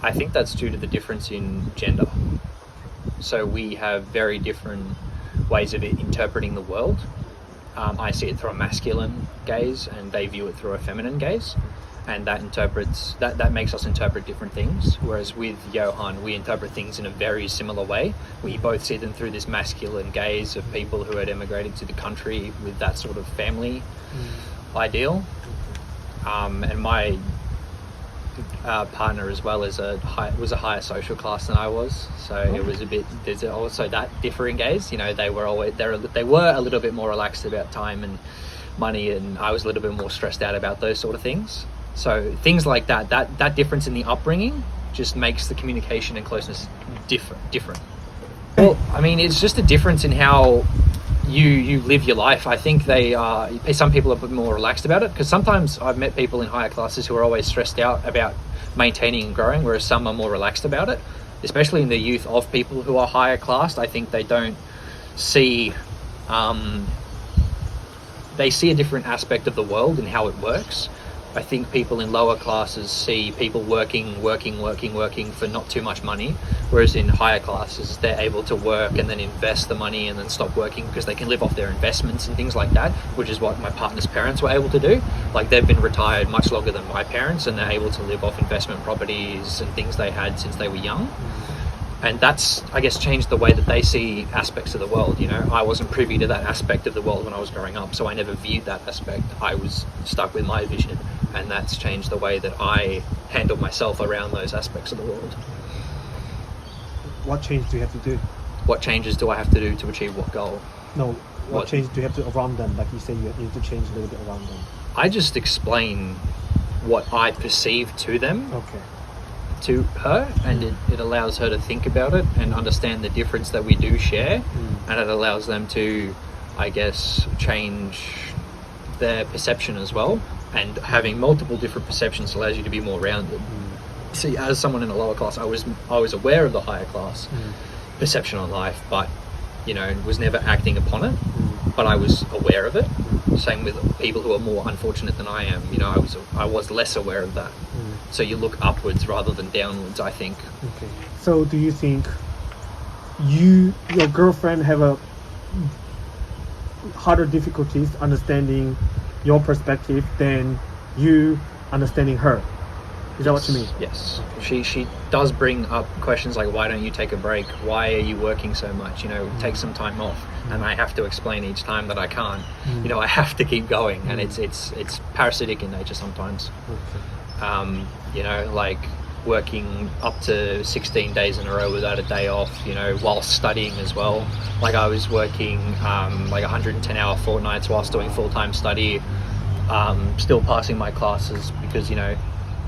I think that's due to the difference in gender. So we have very different ways of interpreting the world. I see it through a masculine gaze, and they view it through a feminine gaze, and that makes us interpret different things. Whereas with Johan, we interpret things in a very similar way. We both see them through this masculine gaze of people who had emigrated to the country with that sort of family ideal. And my partner as well was a higher social class than I was, so it was there's also that differing gaze. They were a little bit more relaxed about time and money, and I was a little bit more stressed out about those sort of things. So things like that difference in the upbringing just makes the communication and closeness different. Well, I mean, it's just a difference in how you live your life. I think some people are a bit more relaxed about it, because sometimes I've met people in higher classes who are always stressed out about maintaining and growing, whereas some are more relaxed about it, especially in the youth of people who are higher classed. I think they don't see they see a different aspect of the world and how it works. I think people in lower classes see people working for not too much money, whereas in higher classes they're able to work and then invest the money and then stop working because they can live off their investments and things like that, which is what my partner's parents were able to do. Like, they've been retired much longer than my parents, and they're able to live off investment properties and things they had since they were young. And that's, I guess, changed the way that they see aspects of the world. I wasn't privy to that aspect of the world when I was growing up, so I never viewed that aspect. I was stuck with my vision, and that's changed the way that I handle myself around those aspects of the world. What change do you have to do? What changes do I have to do to achieve what goal? No, what change do you have to around them? Like you say, you need to change a little bit around them. I just explain what I perceive to them. Okay. To her, and it allows her to think about it and understand the difference that we do share, and it allows them to, I guess, change their perception as well. And having multiple different perceptions allows you to be more rounded. See, as someone in a lower class, I was aware of the higher class perception on life, but was never acting upon it. But I was aware of it. Same with people who are more unfortunate than I am. I was less aware of that. So you look upwards rather than downwards, I think. Okay. So do you think your girlfriend have a harder difficulties understanding your perspective than you understanding her? Is that what you mean? Yes. She does bring up questions like, why don't you take a break? Why are you working so much? Take some time off. And I have to explain each time that I can't. I have to keep going, and it's parasitic in nature sometimes. Okay. Like working up to 16 days in a row without a day off, while studying as well. Like, I was working like 110-hour fortnights whilst doing full-time study, still passing my classes, because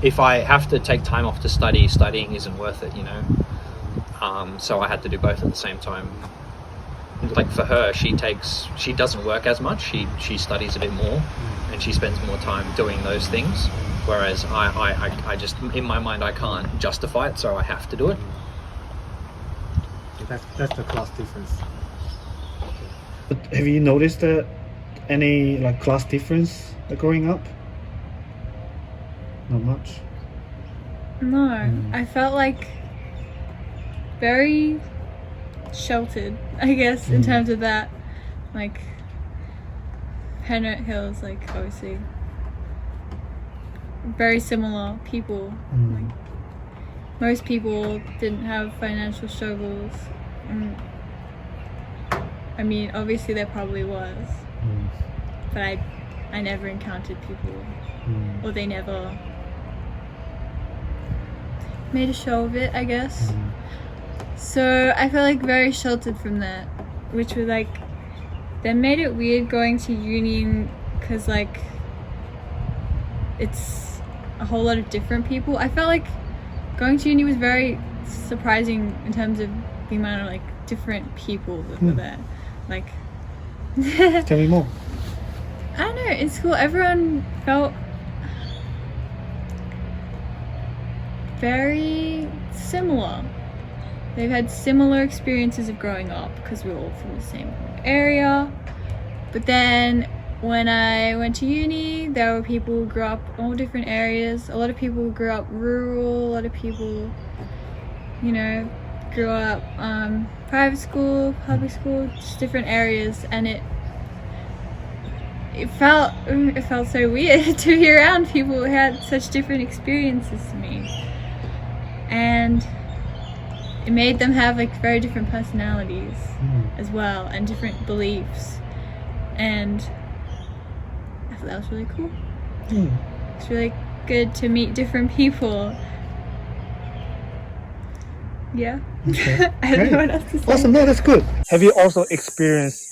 if I have to take time off to study, studying isn't worth it. So I had to do both at the same time. Like, for her, she doesn't work as much, she studies a bit more, and she spends more time doing those things, whereas I just, in my mind, I can't justify it, so I have to do it. That's the class difference. But have you noticed any class difference growing up? Not much. No, I felt like very sheltered, I guess, in terms of that. Like, Penno Hills, obviously very similar people. Like, most people didn't have financial struggles. I mean, obviously there probably was, but I never encountered people, or they never made a show of it, I guess. So I feel like very sheltered from that, which was that made it weird going to uni, because it's a whole lot of different people. I felt like going to uni was very surprising in terms of the amount of different people that were there. Tell me more. I don't know, in school everyone felt very similar. They've had similar experiences of growing up because we're all from the same area. But then when I went to uni, there were people who grew up in all different areas. A lot of people grew up rural, a lot of people, you know, grew up private school, public school, just different areas, and it felt so weird to be around people who had such different experiences to me, and it made them have like very different personalities as well, and different beliefs, and I thought that was really cool. It's really good to meet different people. Yeah. Okay. I don't know what else to say. Awesome. No, that's good. Have you also experienced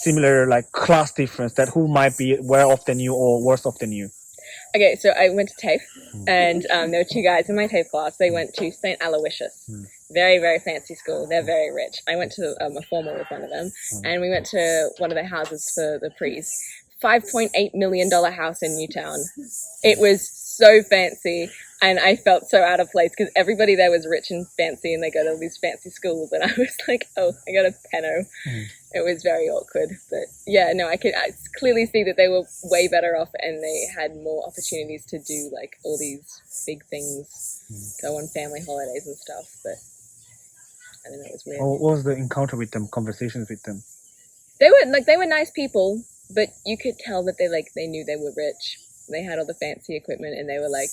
similar like class difference that who might be well off than you or worse off than you? Okay, so I went to TAFE, and there were two guys in my TAFE class. They went to St. Aloysius. Very, very fancy school. They're very rich. I went to a formal with one of them, and we went to one of their houses for the prees. $5.8 million house in Newtown. It was so fancy, and I felt so out of place because everybody there was rich and fancy, and they go to all these fancy schools, and I was like, oh, I got a Penno. It was very awkward, but yeah, no, I clearly see that they were way better off, and they had more opportunities to do like all these big things, go on family holidays and stuff. But I don't know, it was weird. What was the encounter with them? Conversations with them? They were nice people, but you could tell that they knew they were rich. They had all the fancy equipment, and they were like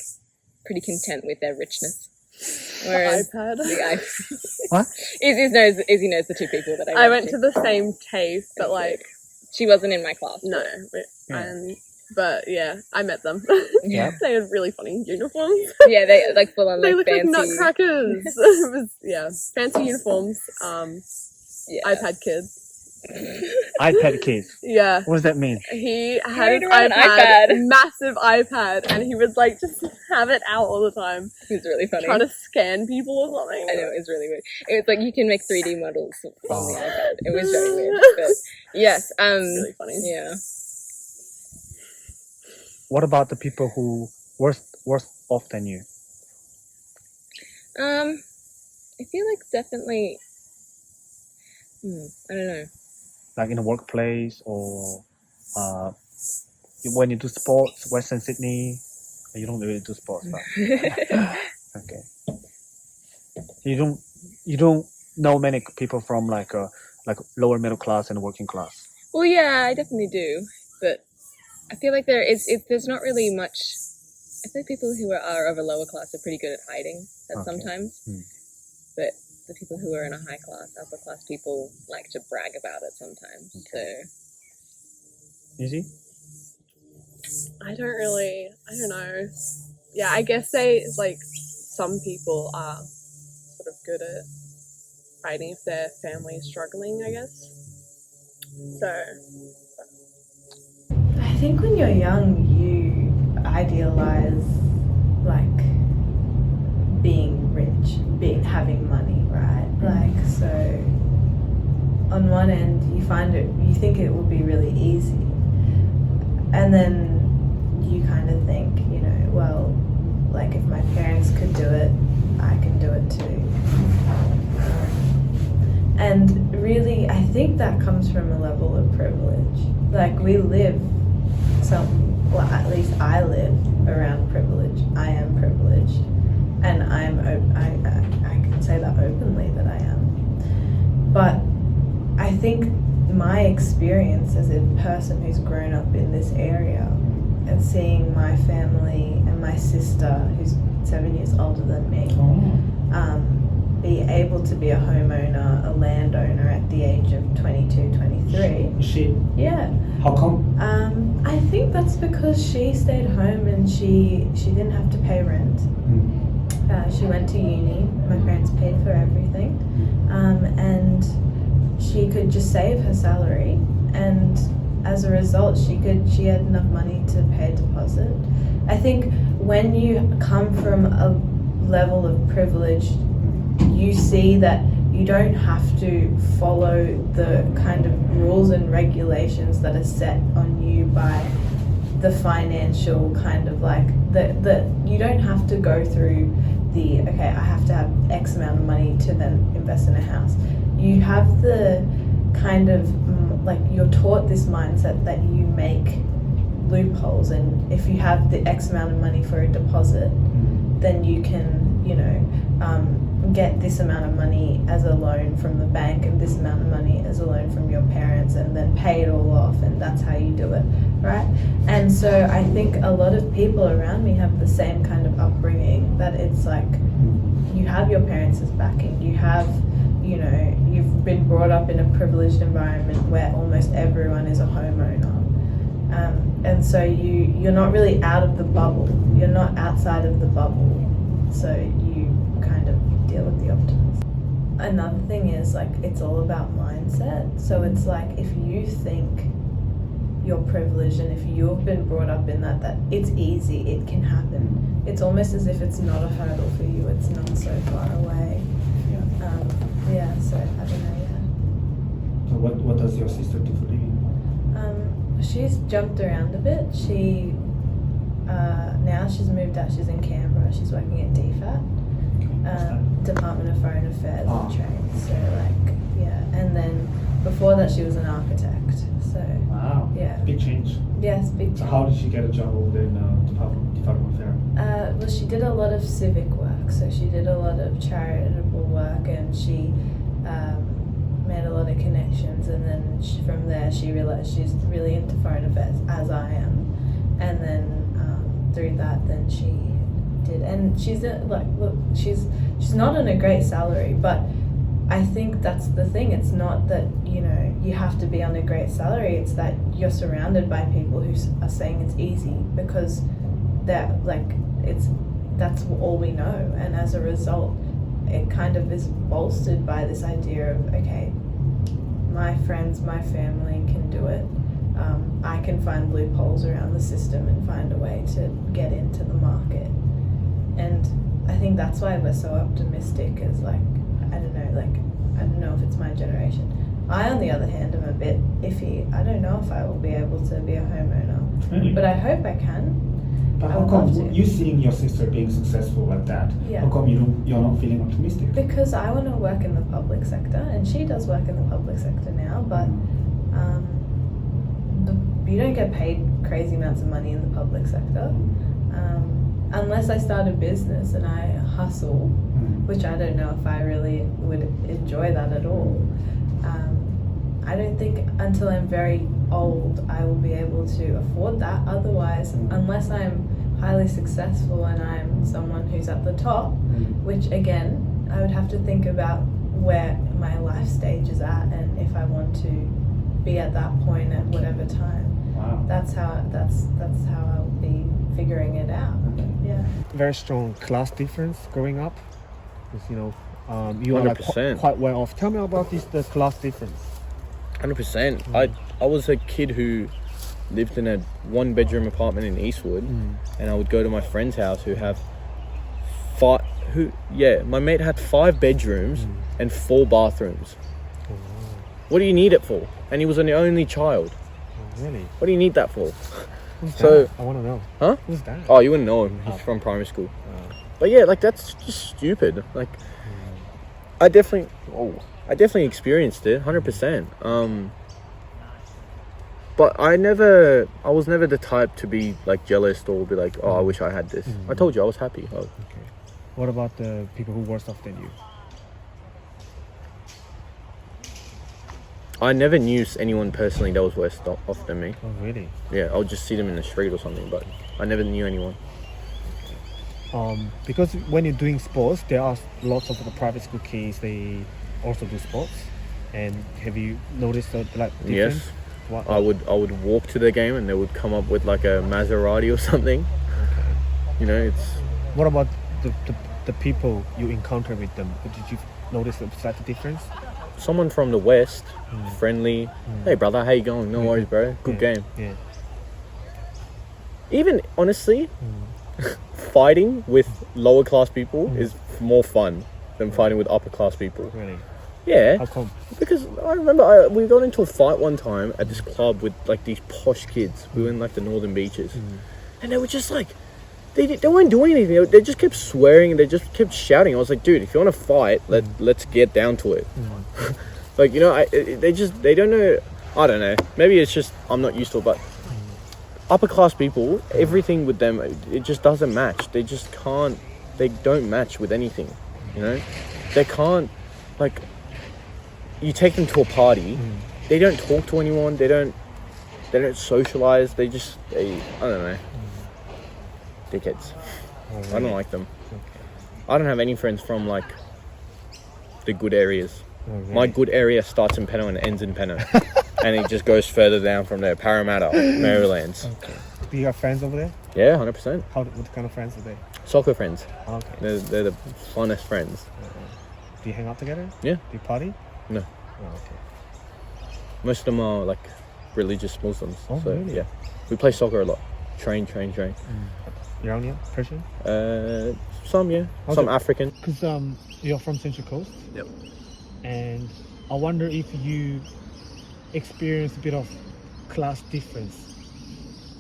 pretty content with their richness. Whereas the iPad. The iPad. What? Izzy knows the two people that I went to the same TAFE, but like she wasn't in my class. no, but yeah, I met them. Yeah. They had really funny uniforms. Yeah, they like full on They like looked like fancy. nutcrackers. It was fancy uniforms. Yeah. iPad kids. iPad kids. Yeah. What does that mean? He had Carried his around an iPad, iPad. massive iPad, and he would like just have it out all the time, It was really funny. trying to scan people or something. I know, it was really weird. It was like you can make 3D models on the iPad. It was very weird. But yes, Really funny. yeah. What about the people who worse off than you? I feel like definitely. I don't know. Like in the workplace or when you do sports, Western Sydney. You don't really do sports, but okay. You don't know many people from like lower middle class and working class. Well, yeah, I definitely do, but I feel like there's not really much. I feel like people who are of a lower class are pretty good at hiding that Okay. sometimes, but the people who are in a high class, upper class people like to brag about it sometimes. Okay. So Easy? I don't know. Yeah, I guess some people are sort of good at hiding if their family is struggling, I guess. So, I think when you're young, you idealize like being rich, having money, right? Like, so on one end, you think it will be really easy, and then you kind of think, well, like if my parents could do it, I can do it too. And really, I think that comes from a level of privilege. Like we live at least I live around privilege. I am privileged, and I can say that openly that I am. But I think my experience as a person who's grown up in this area and seeing my family and my sister, who's 7 years older than me, be able to be a homeowner, a landowner at the age of 22, 23. She? Yeah. How come? I think that's because she stayed home and she didn't have to pay rent. She went to uni. My parents paid for everything, and she could just save her salary, and as a result, she had enough money to pay a deposit. I think when you come from a level of privilege, you see that you don't have to follow the kind of rules and regulations that are set on you by the financial kind of like you don't have to go through I have to have X amount of money to then invest in a house. You have the kind of like you're taught this mindset that you make loopholes, and if you have the X amount of money for a deposit, then you can, you know, get this amount of money as a loan from the bank and this amount of money as a loan from your parents, and then pay it all off, and that's how you do it, right? And so I think a lot of people around me have the same kind of upbringing, that it's like you have your parents' backing, you have, you know, you've been brought up in a privileged environment where almost everyone is a homeowner. And so you're not really out of the bubble, you're not outside of the bubble, so you kind of deal with the optimism. Another thing is, like, it's all about mindset. So it's like, if you think you're privileged and if you've been brought up in that it's easy, it can happen, it's almost as if it's not a hurdle for you, it's not so far away. So I don't know. So what does your sister do for living? She's jumped around a bit. She now she's moved out. She's in Canberra. She's working at DFAT, Department of Foreign Affairs and Trade. So like, yeah. And then before that, she was an architect. So wow, yeah, big change. Yes, big change. So how did she get a job over there in Department of Affairs? Well, she did a lot of civic work. So she did a lot of charitable work, and she made a lot of connections, and then from there she realized she's really into foreign affairs, as I am, and then through that then she did, and she's she's not on a great salary, but I think that's the thing, it's not that, you know, you have to be on a great salary, it's that you're surrounded by people who are saying it's easy, because that, like, that's all we know, and as a result it kind of is bolstered by this idea of, okay, my friends, my family can do it. I can find loopholes around the system and find a way to get into the market. And I think that's why we're so optimistic, is like, I don't know if it's my generation. I, on the other hand, am a bit iffy. I don't know if I will be able to be a homeowner. Really? But I hope I can. But I how would come love to. you seeing your sister being successful like that? Yeah. How come you're not feeling optimistic? Because I want to work in the public sector, and she does work in the public sector now, but you don't get paid crazy amounts of money in the public sector. Unless I start a business and I hustle, which I don't know if I really would enjoy that at all. I don't think until I'm very old I will be able to afford that. Otherwise, unless I'm highly successful and I'm someone who's at the top, which again, I would have to think about where my life stage is at, and if I want to be at that point at whatever time. Wow. That's how I'll be figuring it out. Okay. Yeah. Very strong class difference growing up. Because, you know, you are like 100%. quite well off. Tell me about the class difference. 100%. I was a kid who lived in a 1-bedroom apartment in Eastwood, and I would go to my friend's house who have my mate had 5 bedrooms and 4 bathrooms. Oh, What do you need it for? And he was an only child. really? What do you need that for? Who's So- that? I want to know. Huh? Who's that? Oh, you wouldn't know him. He's from primary school. But yeah, like, that's just stupid. Like, I definitely experienced it, 100%. But I was never the type to be like jealous or be like, oh, I wish I had this. I told you I was happy. Oh. Okay. What about the people who worse off than you? I never knew anyone personally that was worse off than me. Oh, really? Yeah, I would just see them in the street or something, but I never knew anyone. Because when you're doing sports, there are lots of the private school kids, they also do sports. And have you noticed the difference? Yes. What? I would walk to the game and they would come up with like a Maserati or something. Okay. You know, it's... What about the people you encounter with them? Did you notice a slight difference? Someone from the West, friendly. Hey brother, how you going? No worries, bro. Good game. Yeah. Even, honestly, fighting with lower class people is more fun than fighting with upper class people. Really? Yeah. How come? Because I remember we got into a fight one time at this club with like these posh kids. We were in like the northern beaches, and they were just like, they weren't doing anything. They just kept swearing and they just kept shouting. I was like, dude, if you want to fight, let's get down to it. Like, you know, they don't know I don't know. Maybe it's just I'm not used to it, but upper class people, everything with them, it just doesn't match. They just can't. They don't match with anything. You know, they can't. Like, you take them to a party, they don't talk to anyone. They don't socialize. I don't know. Dickheads. I don't like them. I don't have any friends from like the good areas. My good area starts in Penno and ends in Penno. And it just goes further down from there. Parramatta, Marylands. Okay. Do you have friends over there? Yeah, 100%. What kind of friends are they? Soccer friends. Okay. They're the funnest friends. Do you hang out together? Yeah. Do you party? No. Oh, okay. Most of them are like religious Muslims. Oh, so, really? Yeah. We play soccer a lot. Train. Iranian, Persian? Some, yeah. Okay. Some African. Because you're from Central Coast. Yep. And I wonder if you experience a bit of class difference,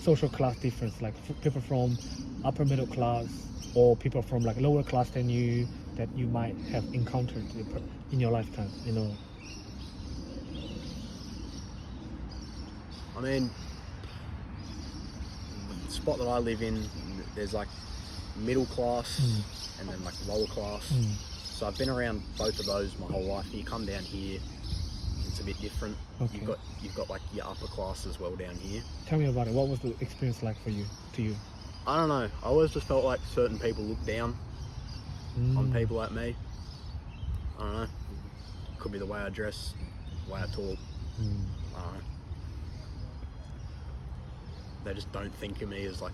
social class difference, like people from upper middle class or people from like lower class than you that you might have encountered in your lifetime, you know. I mean, the spot that I live in, there's like middle class and then like lower class. So I've been around both of those my whole life. You come down here, it's a bit different. Okay. You've got like your upper class as well down here. Tell me about it. What was the experience like to you? I don't know. I always just felt like certain people look down on people like me. I don't know. Could be the way I dress, the way I talk. I don't know. They just don't think of me as like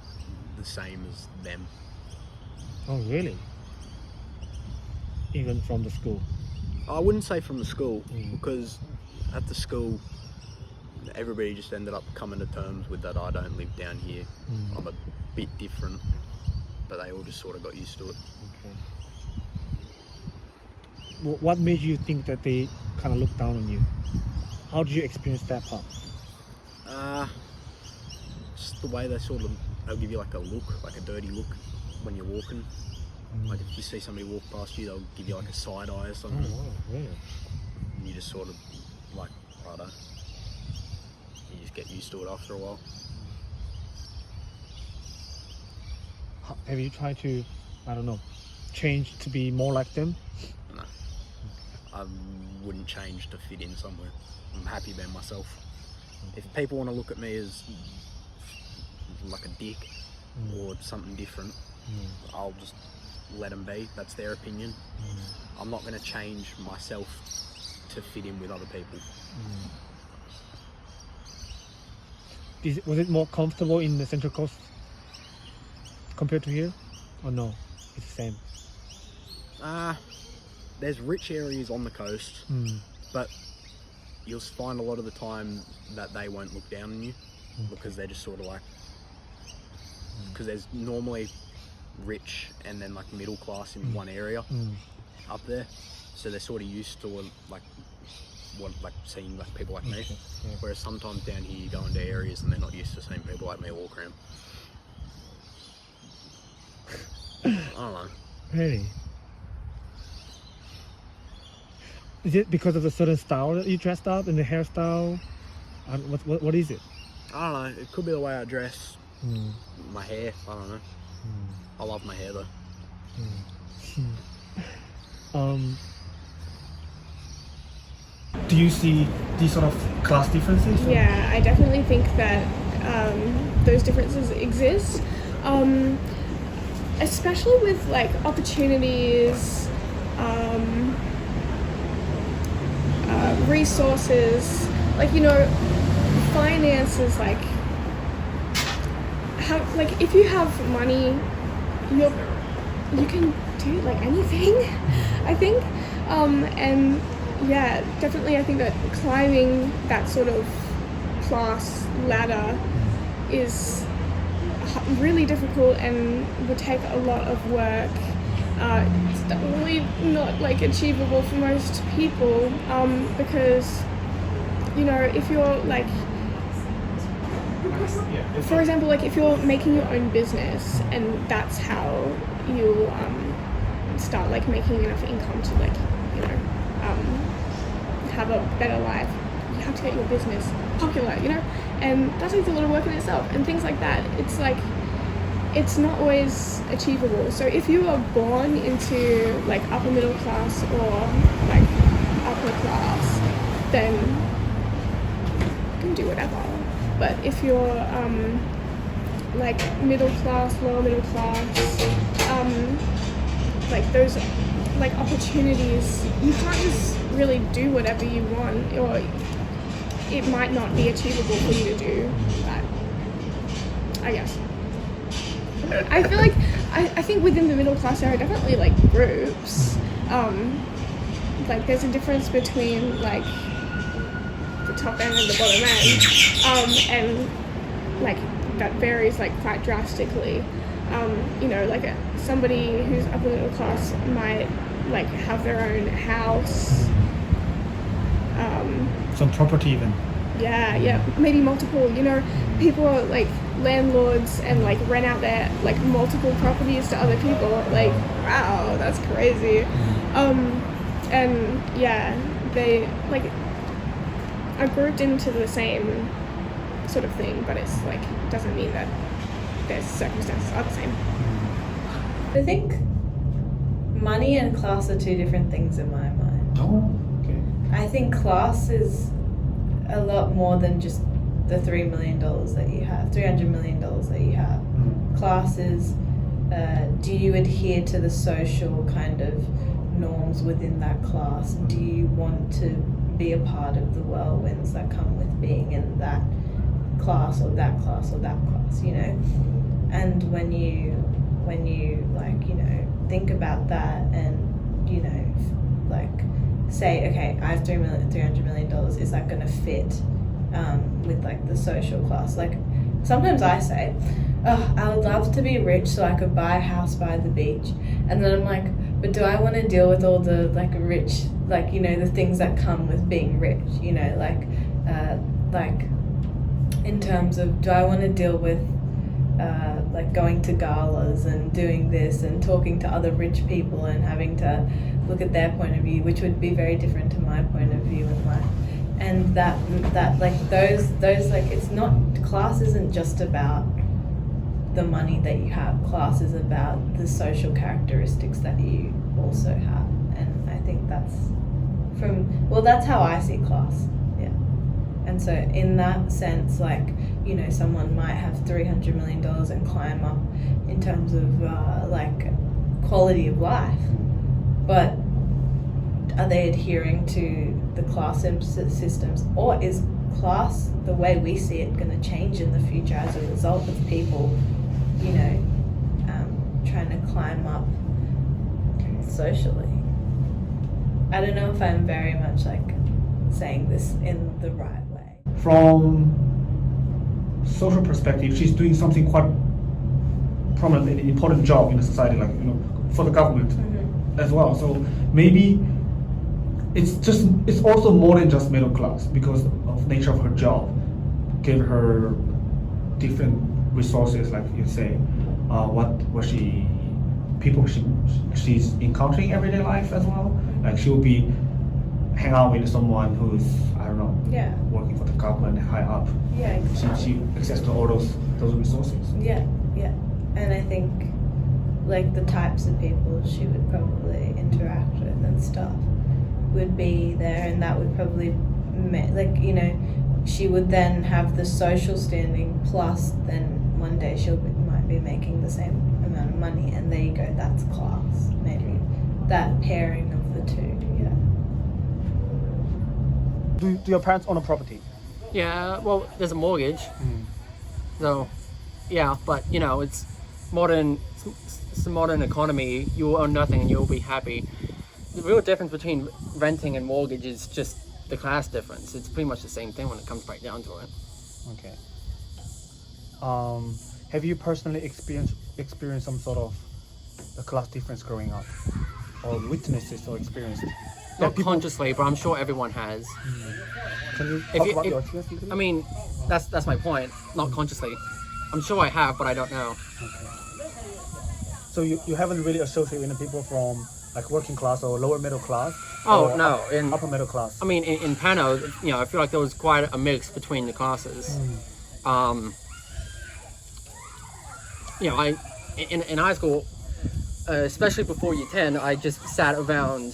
the same as them. Oh, really? Even from the school? I wouldn't say from the school, because at the school everybody just ended up coming to terms with that I don't live down here. I'm a bit different, but they all just sort of got used to it. Okay. What made you think that they kind of looked down on you? How did you experience that part? Just the way they'll give you like a look, like a dirty look when you're walking. Like if you see somebody walk past you, they'll give you like a side eye or something. Oh, wow, really? And you just sort of like, righto. You just get used to it after a while. Have you tried to, I don't know, change to be more like them? No. I wouldn't change to fit in somewhere. I'm happy being myself. If people want to look at me as like a dick or something different, I'll just let them be. That's their opinion. I'm not going to change myself to fit in with other people. Was it more comfortable in the Central Coast compared to here? Or no? It's the same? There's rich areas on the coast, but you'll find a lot of the time that they won't look down on you because they're just sort of like, because there's normally rich and then like middle class in one area up there, so they're sort of used to like seeing like people like me. Whereas sometimes down here you go into areas and they're not used to seeing people like me walk around. I don't know. Really? Is it because of the certain style that you dressed up and the hairstyle? What is it? I don't know. It could be the way I dress, my hair. I don't know. I love my hair though. Do you see these sort of class differences? Yeah, I definitely think that those differences exist, especially with like opportunities, resources, like, you know, finances, like if you have money, you can do like anything, I think, and yeah, definitely I think that climbing that sort of class ladder is really difficult and would take a lot of work. It's definitely not like achievable for most people, because, you know, if you're like, for example, like if you're making your own business and that's how you start like making enough income to like, you know, have a better life, have to get your business popular, you know, and that takes a lot of work in itself, and things like that. It's like, it's not always achievable. So if you are born into like upper middle class or like upper class, then you can do whatever. But if you're like middle class, lower middle class, like those like opportunities, you can't just really do whatever you want, or it might not be achievable for you to do that, I guess. I feel like I think within the middle class there are definitely like groups. Like there's a difference between like the top end and the bottom end, and like that varies like quite drastically. You know, like somebody who's upper middle class might like have their own house. Some property even. Yeah, maybe multiple. You know, people are like landlords and like rent out their like multiple properties to other people. Like, wow, that's crazy. And yeah, they like are grouped into the same sort of thing, but it's like doesn't mean that their circumstances are the same. I think money and class are two different things in my mind. Oh, okay. I think class is a lot more than just the $3 million that you have, $300 million that you have. Class is, do you adhere to the social kind of norms within that class? Do you want to be a part of the whirlwinds that come with being in that class or that class or that class, you know? And when you like, you know, think about that and, you know, like say, okay, I have $300 million, is that going to fit with like the social class? Like sometimes I say, oh, I would love to be rich so I could buy a house by the beach, and then I'm like, but do I want to deal with all the like rich, like, you know, the things that come with being rich, you know, like in terms of, do I want to deal with like going to galas and doing this and talking to other rich people and having to look at their point of view, which would be very different to my point of view in life. And that like those like, it's not, class isn't just about the money that you have. Class is about the social characteristics that you also have. And I think that's that's how I see class. Yeah. And so in that sense, like, you know, someone might have $300 million and climb up in terms of like quality of life, but are they adhering to the class systems, or is class, the way we see it, going to change in the future as a result of people, you know, trying to climb up socially? I don't know if I'm very much like saying this in the right way. From social perspective, she's doing something quite prominent and important job in the society, like, you know, for the government as well. So maybe it's also more than just middle class, because of nature of her job gave her different resources, like you say, what she's encountering everyday life as well. Like she will be hang out with someone who's, I don't know, working for the government high up. Yeah, exactly. She access to all those resources. Yeah. And I think like the types of people she would probably interact with and stuff would be there, and that would probably like, you know, she would then have the social standing, plus then one day might be making the same amount of money, and there you go, that's class. Maybe that pairing of the two. Do your parents own a property? Yeah, well, there's a mortgage. So, yeah, but you know, it's a modern economy. You will own nothing and you'll be happy. The real difference between renting and mortgage is just the class difference. It's pretty much the same thing when it comes right down to it. Okay. Have you personally experienced some sort of a class difference growing up, or witnessed it or experienced it? Not consciously, but I'm sure everyone has. Can you talk about your experience? I mean, that's my point. Not consciously. I'm sure I have, but I don't know. Okay. So you haven't really associated with people from like working class or lower middle class? Oh or no, in upper middle class. I mean in Penno, you know, I feel like there was quite a mix between the classes. You know, in high school, especially before year 10, I just sat around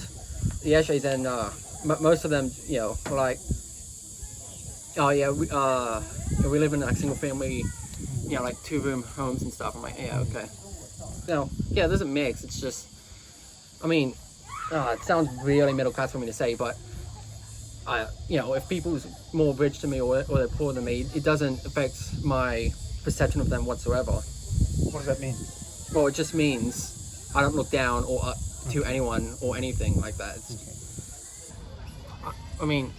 the essays and most of them, you know, were like, oh yeah, we live in like single family, you know, like 2-room homes and stuff. I'm like, yeah, okay. So yeah, there's a mix. It's just, I mean, it sounds really middle class for me to say, but you know, if people's more rich than me or they're poorer than me, it doesn't affect my perception of them whatsoever. What does that mean? Well, it just means I don't look down or up to anyone or anything like that. I mean,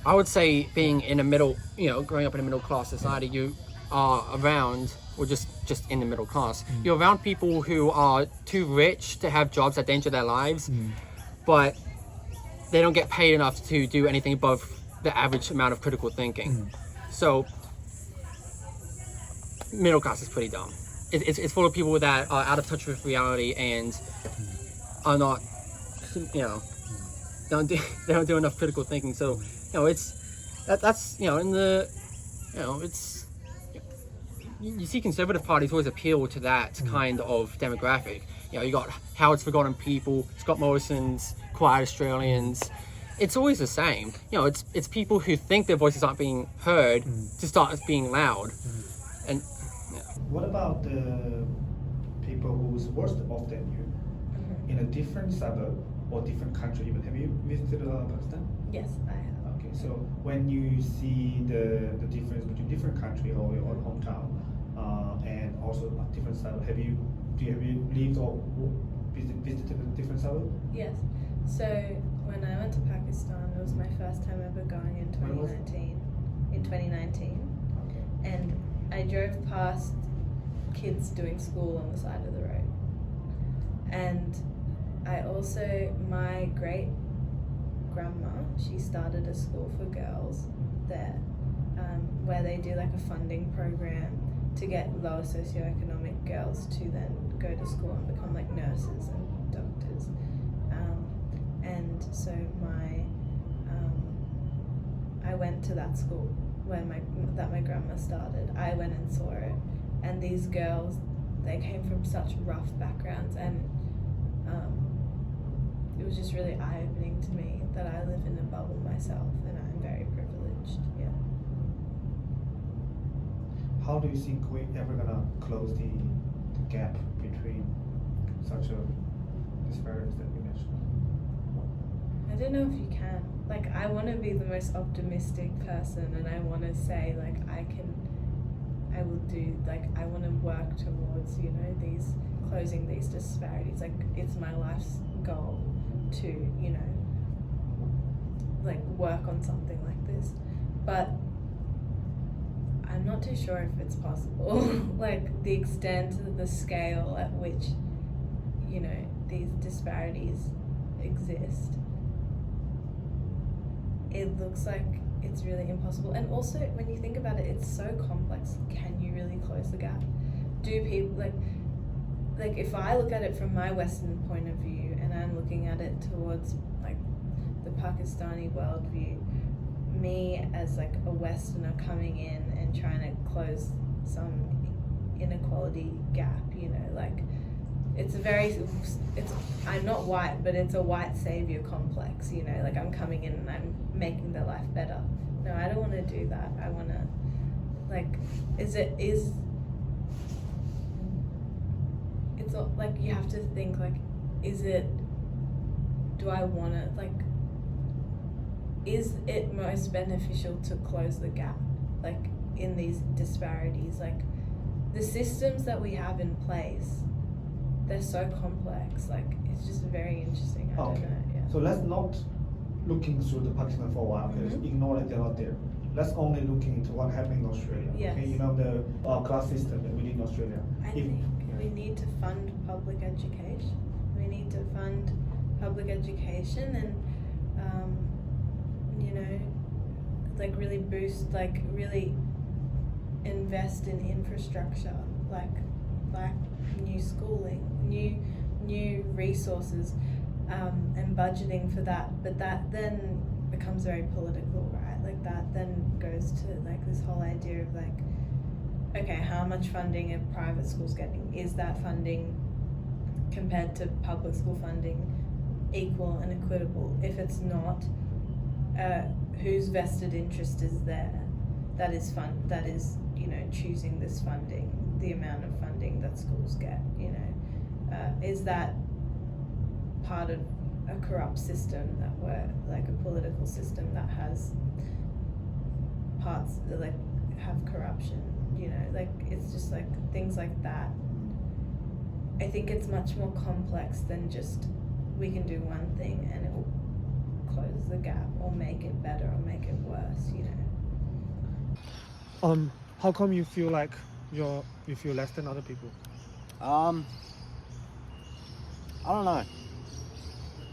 I would say being in a middle, you know, growing up in a middle class society, you are around, or just in the middle class, you're around people who are too rich to have jobs that danger their lives, but they don't get paid enough to do anything above the average amount of critical thinking. So middle class is pretty dumb. It's full of people that are out of touch with reality and are not, you know, they don't do enough critical thinking. So, you know, that's you know, in the, you know, it's, you see conservative parties always appeal to that kind of demographic. You know, you got Howard's Forgotten People, Scott Morrison's Quiet Australians. It's always the same. You know, it's people who think their voices aren't being heard to start being loud. And what about the people who's worse off than you in a different suburb or different country even? Have you visited Pakistan? Yes, I have. Okay, so when you see the difference between different country or your own hometown and also a different suburb, have you lived or visited a different suburb? Yes. So when I went to Pakistan, it was my first time ever going in 2019. In 2019, Okay. and I drove past kids doing school on the side of the road, and I also, my great grandma, she started a school for girls there, where they do like a funding program to get lower socioeconomic girls to then go to school and become like nurses and doctors. And so I went to that school where my grandma started. I went and saw it, and these girls, they came from such rough backgrounds, and it was just really eye-opening to me that I live in a bubble myself, and I'm very privileged. Yeah. How do you think we're ever gonna close the gap between such a disparities that you mentioned? I don't know if you can. Like, I want to be the most optimistic person, and I want to say, like, I will do, like, I want to work towards, you know, closing these disparities. Like, it's my life's goal to, you know, like, work on something like this. But I'm not too sure if it's possible. Like, the extent, the scale at which, you know, these disparities exist, it looks like it's really impossible. And also, when you think about it, it's so complex. Can you really close the gap? Do people, like if I look at it from my Western point of view, and I'm looking at it towards like the Pakistani worldview, me as like a Westerner coming in and trying to close some inequality gap, you know, like I'm not white, but it's a white savior complex, you know, like I'm coming in and I'm making their life better. No, I don't want to do that. I want to, like, it's like, you have to think, like, do I want to, like, is it most beneficial to close the gap, like, in these disparities? Like, the systems that we have in place, they're so complex. Like, it's just very interesting. I don't know. Yeah. So let's not looking through the Pakistan for a while. Okay, let's ignore that they're not there. Let's only looking into what happened in Australia. Yes. Okay, you know, the class system within Australia. I think we need to fund public education. We need to fund public education and, you know, like really boost, like really invest in infrastructure, like new schooling, new resources. and budgeting for that. But that then becomes very political, right? Like that then goes to like this whole idea of like, okay, how much funding are private schools getting? Is that funding compared to public school funding equal and equitable? If it's not, whose vested interest is there that is choosing this funding, the amount of funding that schools get, is that part of a corrupt system that we're like a political system that has parts that like have corruption, like it's just like things like that. I think it's much more complex than just we can do one thing and it will close the gap or make it better or make it worse, How come you feel like you feel less than other people? I don't know.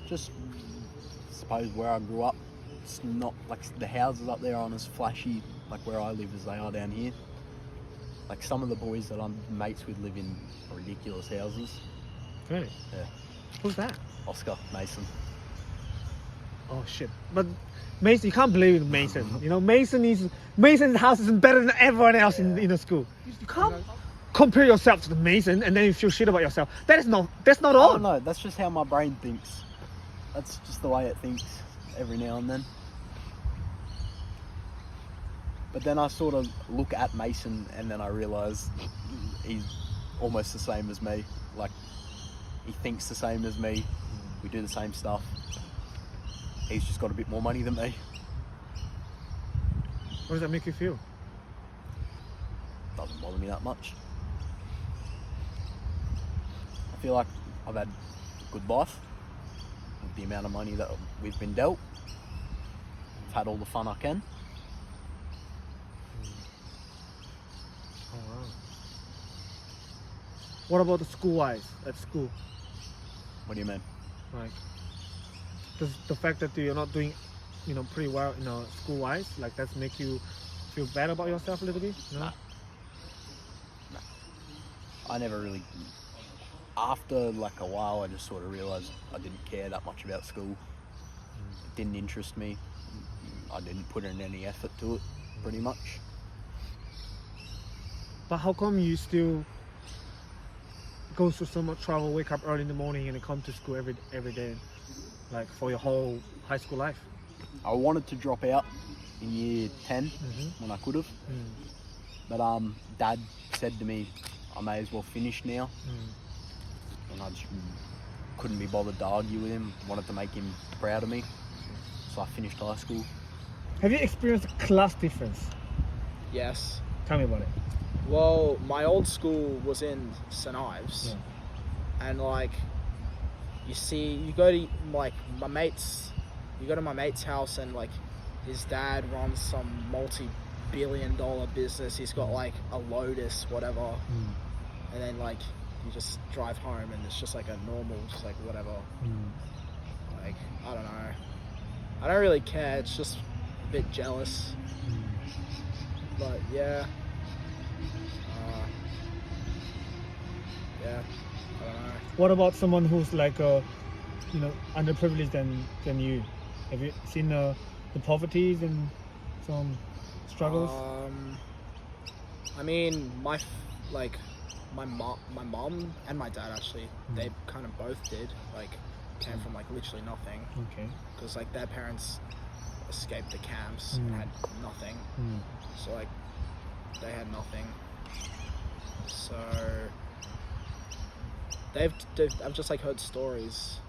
Just suppose where I grew up, it's not like the houses up there aren't as flashy like where I live as they are down here. Like some of the boys that I'm mates with live in ridiculous houses. Really? Yeah. Who's that? Oscar, Mason. Oh shit! But Mason, you can't believe in Mason. Mason's house is better than everyone else in the school. You can't compare yourself to the Mason and then you feel shit about yourself. That's not I on. don't know. That's just how my brain thinks. That's just the way it thinks every now and then. But then I sort of look at Mason and then I realise he's almost the same as me. Like, he thinks the same as me. We do the same stuff. He's just got a bit more money than me. How does that make you feel? Doesn't bother me that much. I feel like I've had a good life with the amount of money that we've been dealt. I've had all the fun I can. Oh wow. What about the school-wise at school? What do you mean? Like, does the fact that you're not doing, pretty well, school-wise, like that's make you feel bad about yourself a little bit? No. Nah. I never really. After like a while, I just sort of realised I didn't care that much about school. It didn't interest me. I didn't put in any effort to it, pretty much. But how come you still go through so much trouble, wake up early in the morning and come to school every day, like for your whole high school life? I wanted to drop out in year 10 when I could have. But Dad said to me, I may as well finish now. And I just couldn't be bothered to argue with him. Wanted to make him proud of me. So I finished high school. Have you experienced a class difference? Yes. Tell me about it. Well, my old school was in St. Ives. Yeah. And like, you go to my mate's house and like his dad runs some multi-billion-dollar business. He's got like a Lotus, whatever. And then like, you just drive home and it's just like a normal, just like whatever. Like, I don't know. I don't really care. It's just a bit jealous. But yeah. Yeah, I don't know. What about someone who's like, underprivileged than you? Have you seen the poverties and some struggles? I mean, my mom and my dad actually, they kind of both did. Like, came from like literally nothing. Okay. Because like their parents escaped the camps and had nothing. So like, they had nothing. So I've just like heard stories.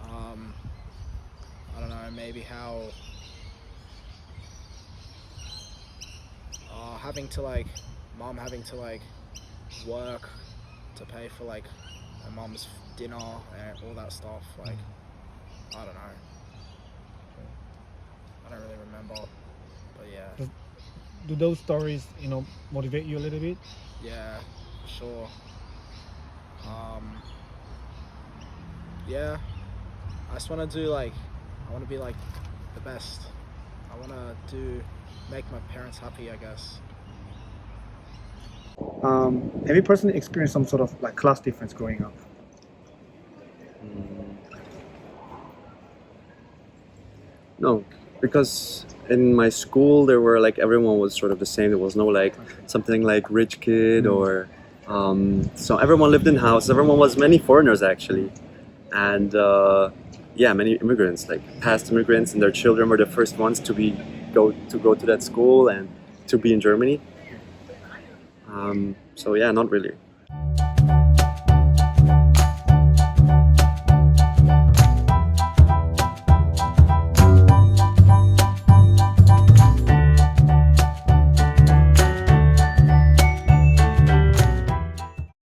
I don't know, maybe how mom having to like work to pay for like her mom's dinner and all that stuff. Like, I don't know. I don't really remember, but yeah. Do those stories, motivate you a little bit? Yeah, for sure. Yeah, I just want to I want to be like the best. I want to make my parents happy, I guess. Have you personally experienced some sort of like class difference growing up? No, because in my school there were like everyone was sort of the same. There was no like something like rich kid or so everyone lived in houses. Everyone was many foreigners actually, and yeah, many immigrants, like past immigrants, and their children were the first ones to go to that school and to be in Germany. So yeah, not really.